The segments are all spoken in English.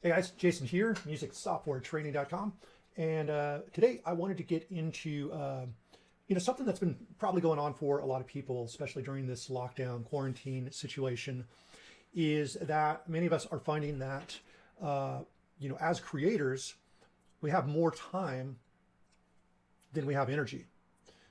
Hey guys, Jason here, musicsoftwaretraining.com, and today I wanted to get into something that's been probably going on for a lot of people, especially during this lockdown quarantine situation, is that many of us are finding that as creators, we have more time than we have energy.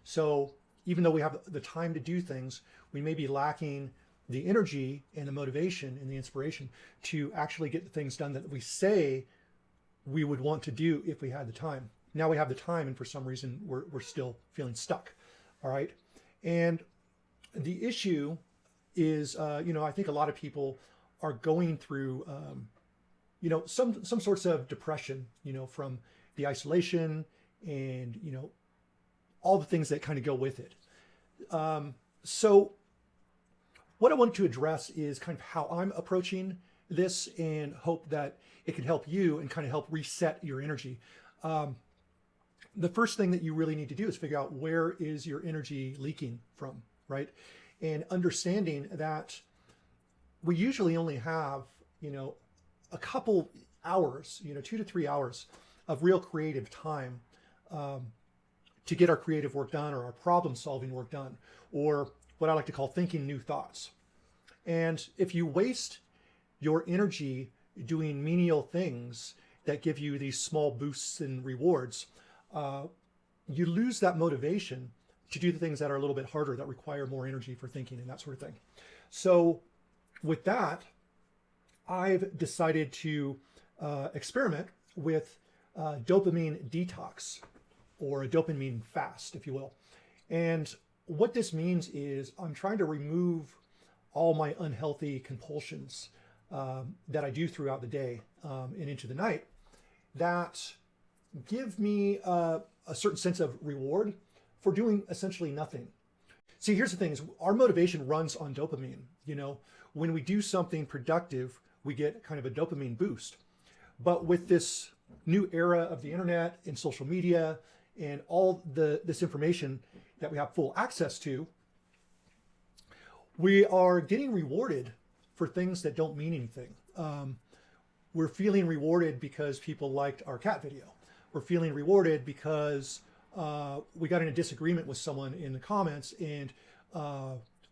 So even though we have the time to do things, we may be lacking the energy and the motivation and the inspiration to actually get the things done that we say we would want to do if we had the time. Now we have the time, and for some reason we're still feeling stuck. All right. And the issue is, I think a lot of people are going through, some sorts of depression, from the isolation and, all the things that kind of go with it. So what I wanted to address is kind of how I'm approaching this and hope that it can help you and kind of help reset your energy. The first thing that you really need to do is figure out where is your energy leaking from, right? And understanding that we usually only have, a couple hours, 2 to 3 hours of real creative time to get our creative work done or our problem solving work done, or what I like to call thinking new thoughts. And if you waste your energy doing menial things that give you these small boosts and rewards, you lose that motivation to do the things that are a little bit harder, that require more energy for thinking and that sort of thing. So with that, I've decided to experiment with dopamine detox, or a dopamine fast, if you will. And what this means is I'm trying to remove all my unhealthy compulsions that I do throughout the day and into the night that give me a certain sense of reward for doing essentially nothing. See, here's the thing: is our motivation runs on dopamine. When we do something productive, we get kind of a dopamine boost. But with this new era of the internet and social media and all this information that we have full access to, we are getting rewarded for things that don't mean anything. We're feeling rewarded because people liked our cat video. We're feeling rewarded because we got in a disagreement with someone in the comments and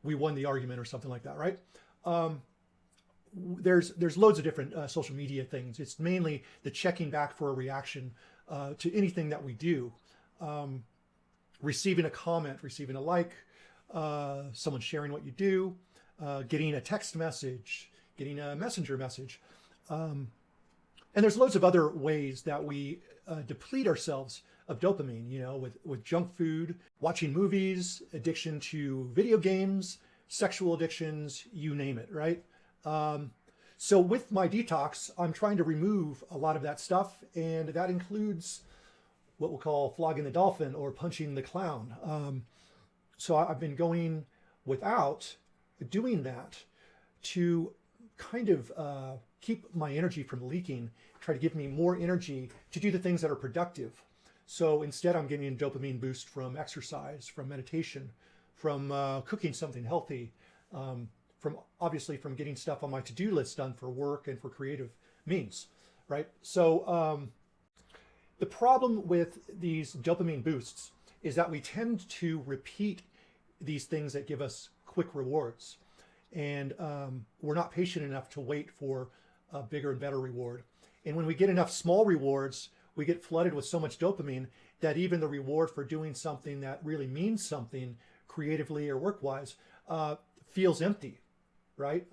we won the argument or something like that, right? There's loads of different social media things. It's mainly the checking back for a reaction to anything that we do. Receiving a comment, receiving a like, someone sharing what you do, getting a text message, getting a messenger message. And there's loads of other ways that we deplete ourselves of dopamine, with junk food, watching movies, addiction to video games, sexual addictions, you name it, right? So with my detox, I'm trying to remove a lot of that stuff, and that includes what we'll call flogging the dolphin or punching the clown. So I've been going without doing that to kind of keep my energy from leaking, try to give me more energy to do the things that are productive. So instead, I'm getting a dopamine boost from exercise, from meditation, from cooking something healthy, from getting stuff on my to-do list done for work and for creative means, right? So the problem with these dopamine boosts is that we tend to repeat these things that give us quick rewards. And we're not patient enough to wait for a bigger and better reward. And when we get enough small rewards, we get flooded with so much dopamine that even the reward for doing something that really means something creatively or work-wise feels empty, right?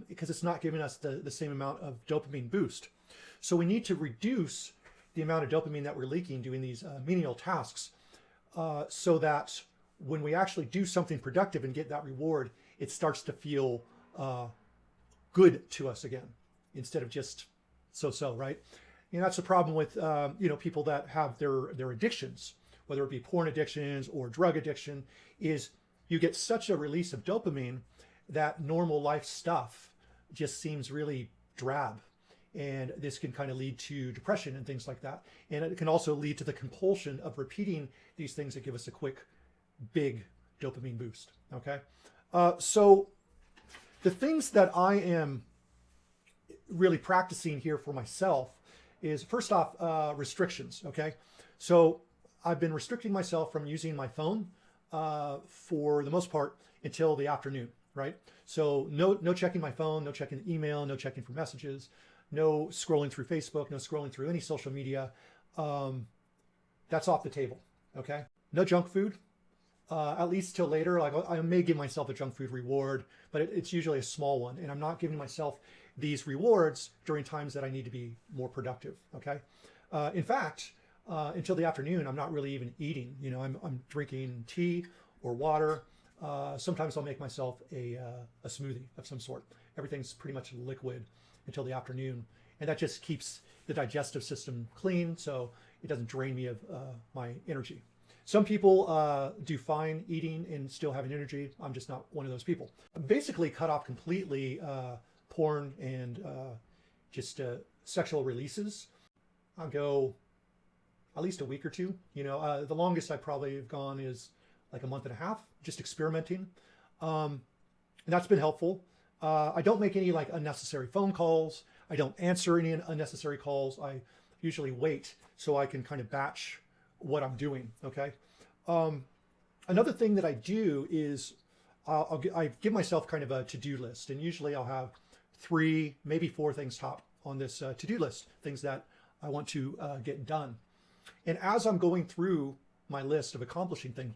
Because it's not giving us the same amount of dopamine boost. So we need to reduce the amount of dopamine that we're leaking doing these menial tasks so that when we actually do something productive and get that reward, it starts to feel good to us again, instead of just so-so, right? And that's the problem with people that have their addictions, whether it be porn addictions or drug addiction, is you get such a release of dopamine that normal life stuff just seems really drab. And this can kind of lead to depression and things like that. And it can also lead to the compulsion of repeating these things that give us a quick, big dopamine boost, okay? So the things that I am really practicing here for myself is, first off, restrictions. Okay, so I've been restricting myself from using my phone for the most part until the afternoon, right? So no checking my phone, no checking the email, no checking for messages, no scrolling through Facebook, no scrolling through any social media. That's off the table. Okay, no junk food. At least till later. Like, I may give myself a junk food reward, but it's usually a small one, and I'm not giving myself these rewards during times that I need to be more productive. Okay, in fact, until the afternoon, I'm not really even eating. You know, I'm drinking tea or water. Sometimes I'll make myself a smoothie of some sort. Everything's pretty much liquid until the afternoon, and that just keeps the digestive system clean, so it doesn't drain me of my energy. Some people do fine eating and still having energy. I'm just not one of those people. Basically cut off completely porn and just sexual releases. I'll go at least a week or two. You know, the longest I probably have gone is like a month and a half, just experimenting. And that's been helpful. I don't make any like unnecessary phone calls. I don't answer any unnecessary calls. I usually wait so I can kind of batch what I'm doing. Okay. Another thing that I do is I give myself kind of a to-do list, and usually I'll have 3, maybe 4 things top on this to-do list, things that I want to get done. And as I'm going through my list of accomplishing things,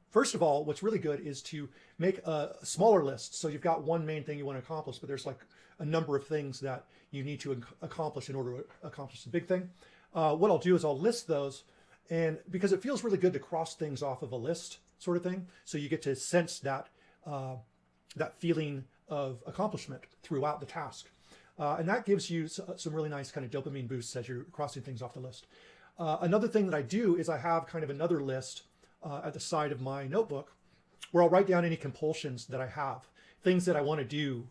first of all, what's really good is to make a smaller list. So you've got one main thing you want to accomplish, but there's like a number of things that you need to accomplish in order to accomplish the big thing. What I'll do is I'll list those, and because it feels really good to cross things off of a list sort of thing, so you get to sense that that feeling of accomplishment throughout the task. And that gives you some really nice kind of dopamine boosts as you're crossing things off the list. Another thing that I do is I have kind of another list at the side of my notebook where I'll write down any compulsions that I have, things that I want to do.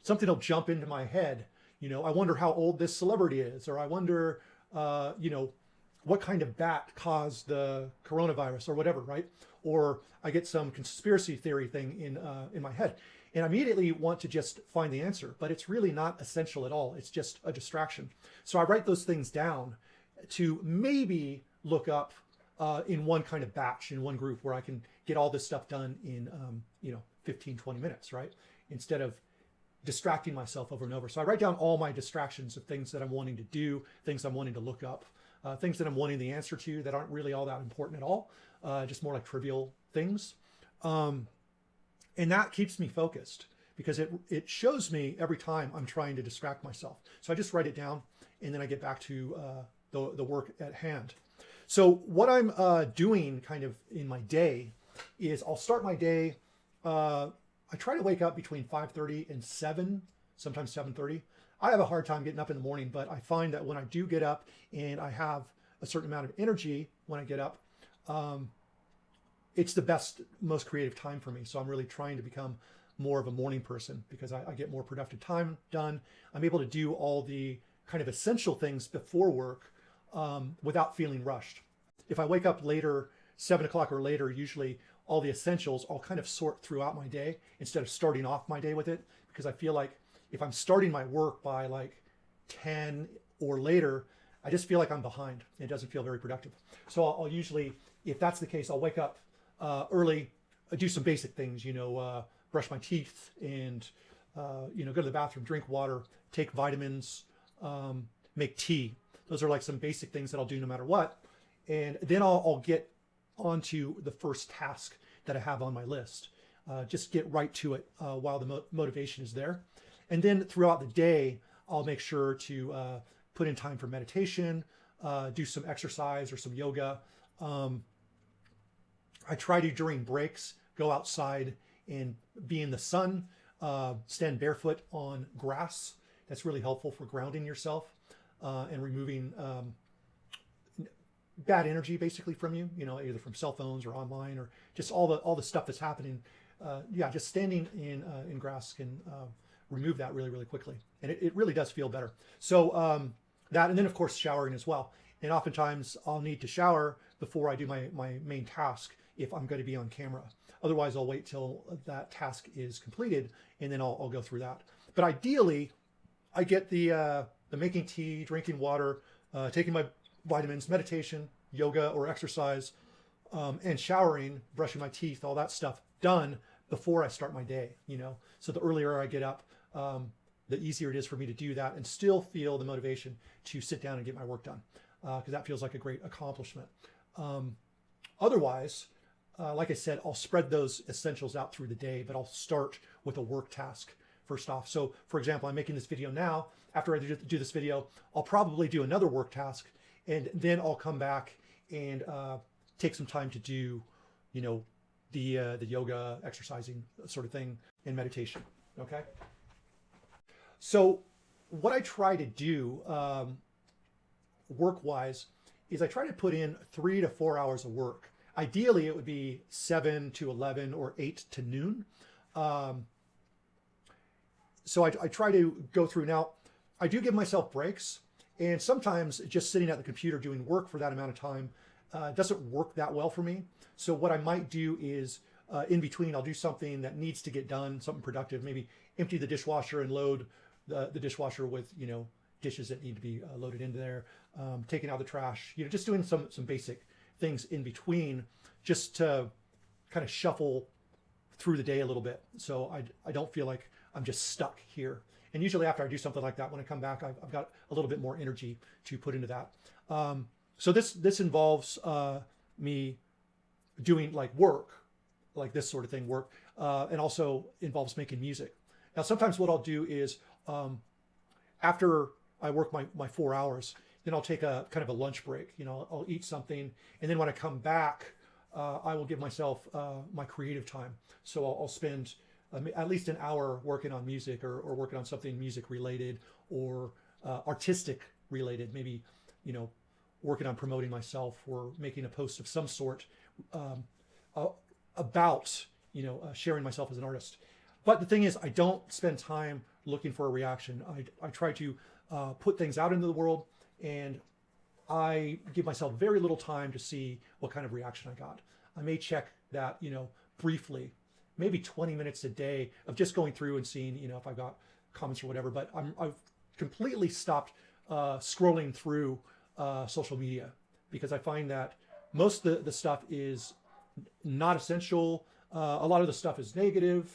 Something will jump into my head. You know, I wonder how old this celebrity is, or I wonder, you know, what kind of bat caused the coronavirus or whatever, right? Or I get some conspiracy theory thing in my head, and I immediately want to just find the answer, but it's really not essential at all. It's just a distraction. So I write those things down to maybe look up in one kind of batch, in one group, where I can get all this stuff done in, you know, 15, 20 minutes, right? Instead of distracting myself over and over. So I write down all my distractions of things that I'm wanting to do, things I'm wanting to look up, things that I'm wanting the answer to that aren't really all that important at all, just more like trivial things. And that keeps me focused because it shows me every time I'm trying to distract myself. So I just write it down, and then I get back to the work at hand. So what I'm doing kind of in my day is I'll start my day. I try to wake up between 5:30 and 7, sometimes 7:30. I have a hard time getting up in the morning, but I find that when I do get up and I have a certain amount of energy when I get up, it's the best, most creative time for me. So I'm really trying to become more of a morning person because I get more productive time done. I'm able to do all the kind of essential things before work without feeling rushed. If I wake up later, 7 o'clock or later, usually all the essentials I'll kind of sort throughout my day instead of starting off my day with it, because I feel like if I'm starting my work by like 10 or later, I just feel like I'm behind. It doesn't feel very productive. So I'll usually, if that's the case, I'll wake up early, do some basic things, you know, brush my teeth and, you know, go to the bathroom, drink water, take vitamins, make tea. Those are like some basic things that I'll do no matter what. And then I'll get onto the first task that I have on my list. Just get right to it while the motivation is there. And then throughout the day, I'll make sure to put in time for meditation, do some exercise or some yoga. I try to, during breaks, go outside and be in the sun, stand barefoot on grass. That's really helpful for grounding yourself and removing bad energy basically from you, you know, either from cell phones or online or just all the stuff that's happening. Yeah, just standing in grass can remove that really, really quickly. And it really does feel better. So that, and then of course showering as well. And oftentimes I'll need to shower before I do my main task if I'm going to be on camera. Otherwise I'll wait till that task is completed and then I'll go through that. But ideally, I get the making tea, drinking water, taking my vitamins, meditation, yoga or exercise, and showering, brushing my teeth, all that stuff done before I start my day, you know. So the earlier I get up, the easier it is for me to do that and still feel the motivation to sit down and get my work done, because that feels like a great accomplishment. Otherwise, like I said, I'll spread those essentials out through the day, but I'll start with a work task first off. So for example, I'm making this video now. After I do this video, I'll probably do another work task, and then I'll come back and take some time to do, you know, the yoga, exercising sort of thing, and meditation. Okay. So what I try to do work-wise is I try to put in 3 to 4 hours of work. Ideally, it would be 7 to 11 or 8 to noon. So I try to go through. Now, I do give myself breaks, and sometimes just sitting at the computer doing work for that amount of time doesn't work that well for me. So what I might do is in between, I'll do something that needs to get done, something productive, maybe empty the dishwasher and load the dishwasher with, you know, dishes that need to be loaded into there, taking out the trash, you know, just doing some basic things in between, just to kind of shuffle through the day a little bit. So I don't feel like I'm just stuck here. And usually after I do something like that, when I come back, I've got a little bit more energy to put into that. So this involves me doing like work, like this sort of thing, work, and also involves making music. Now, sometimes what I'll do is after I work my 4 hours, then I'll take a kind of a lunch break. You know, I'll eat something, and then when I come back, I will give myself my creative time. So I'll spend at least an hour working on music, or working on something music related or artistic related. Maybe, you know, working on promoting myself or making a post of some sort about, you know, sharing myself as an artist. But the thing is, I don't spend time looking for a reaction. I try to put things out into the world, and I give myself very little time to see what kind of reaction I got. I may check that, you know, briefly, maybe 20 minutes a day of just going through and seeing, you know, if I got comments or whatever. But I've completely stopped scrolling through social media, because I find that most of the stuff is not essential. A lot of the stuff is negative.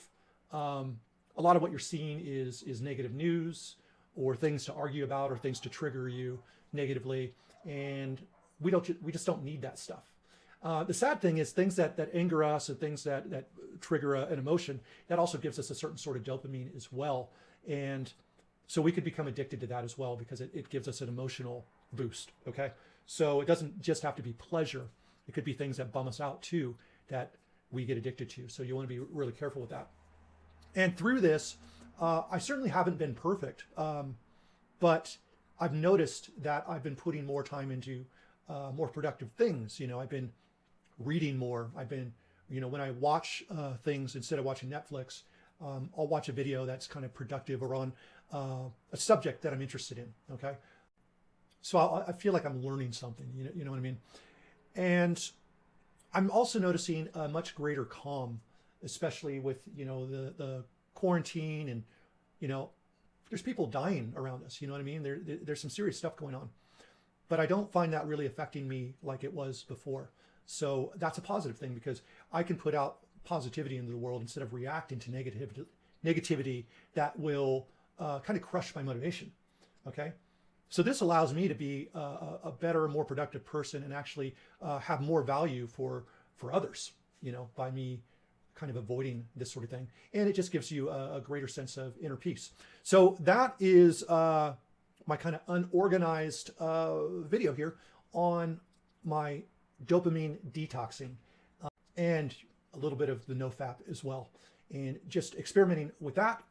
A lot of what you're seeing is negative news, or things to argue about, or things to trigger you negatively. And we just don't need that stuff. The sad thing is things that anger us and things that trigger an emotion, that also gives us a certain sort of dopamine as well. And so we could become addicted to that as well, because it gives us an emotional boost. Okay. So it doesn't just have to be pleasure. It could be things that bum us out too, that we get addicted to. So you want to be really careful with that. And through this, I certainly haven't been perfect, but I've noticed that I've been putting more time into more productive things. You know, I've been reading more. I've been, you know, when I watch things, instead of watching Netflix, I'll watch a video that's kind of productive or on a subject that I'm interested in. Okay. So I feel like I'm learning something, you know what I mean? And I'm also noticing a much greater calm, especially with, you know, the quarantine, and, you know, there's people dying around us, you know what I mean? There's some serious stuff going on, but I don't find that really affecting me like it was before. So that's a positive thing, because I can put out positivity into the world instead of reacting to negativity that will kind of crush my motivation. Okay. So this allows me to be a better, more productive person, and actually have more value for others, you know, by me kind of avoiding this sort of thing. And it just gives you a greater sense of inner peace. So that is my kind of unorganized video here on my dopamine detoxing, and a little bit of the no FAP as well, and just experimenting with that.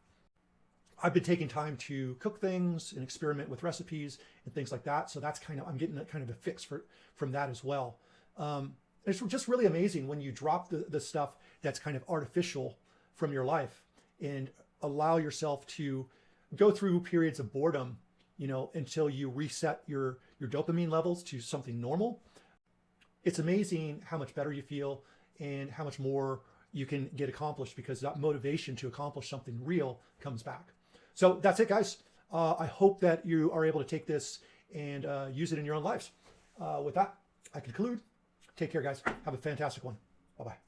I've been taking time to cook things and experiment with recipes and things like that. So that's kind of, I'm getting a kind of a fix from that as well. It's just really amazing when you drop the stuff that's kind of artificial from your life and allow yourself to go through periods of boredom, you know, until you reset your dopamine levels to something normal. It's amazing how much better you feel and how much more you can get accomplished, because that motivation to accomplish something real comes back. So that's it, guys. I hope that you are able to take this and use it in your own lives. With that, I conclude. Take care, guys. Have a fantastic one. Bye-bye.